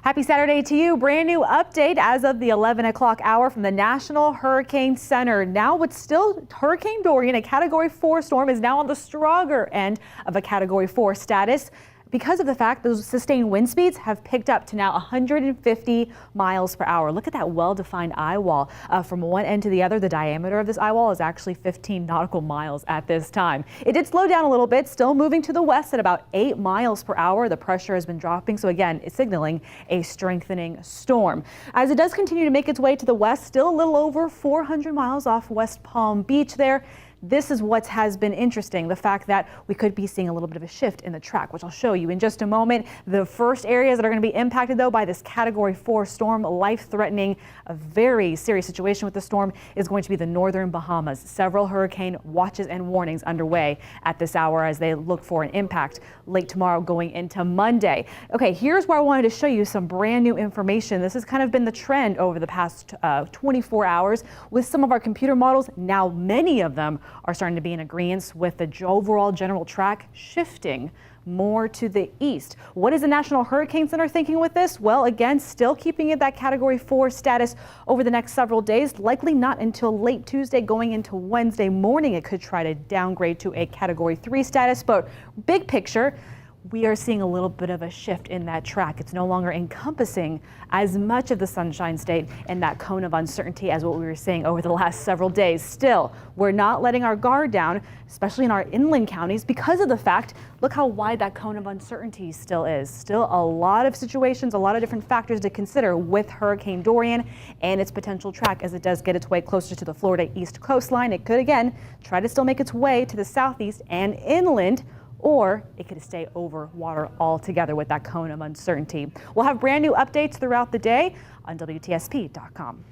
Happy Saturday to you. Brand new update as of the 11 o'clock hour from the National Hurricane Center. Now what's still Hurricane Dorian, a Category 4 storm, is now on the stronger end of a Category 4 status, because of the fact those sustained wind speeds have picked up to now 150 miles per hour. Look at that well-defined eye wall. From one end to the other, the diameter of this eye wall is actually 15 nautical miles at this time. It did slow down a little bit, still moving to the west at about 8 miles per hour. The pressure has been dropping, so again, it's signaling a strengthening storm. As it does continue to make its way to the west, still a little over 400 miles off West Palm Beach there. This is what has been interesting, the fact that we could be seeing a little bit of a shift in the track, which I'll show you in just a moment. The first areas that are going to be impacted, though, by this Category 4 storm, life-threatening, a very serious situation with the storm, is going to be the northern Bahamas. Several hurricane watches and warnings underway at this hour as they look for an impact late tomorrow going into Monday. Okay, here's where I wanted to show you some brand new information. This has kind of been the trend over the past 24 hours with some of our computer models. Now, many of them are starting to be in agreement with the overall general track shifting more to the east. What is the National Hurricane Center thinking with this? Well, again, still keeping it that Category 4 status over the next several days, likely not until late Tuesday going into Wednesday morning. It could try to downgrade to a Category 3 status, but big picture, we are seeing a little bit of a shift in that track. It's no longer encompassing as much of the Sunshine State and that cone of uncertainty as what we were seeing over the last several days. Still, we're not letting our guard down, especially in our inland counties, because of the fact, look how wide that cone of uncertainty still is. Still a lot of situations, a lot of different factors to consider with Hurricane Dorian and its potential track as it does get its way closer to the Florida east coastline. It could, again, try to still make its way to the southeast and inland, or it could stay over water altogether with that cone of uncertainty. We'll have brand new updates throughout the day on WTSP.com.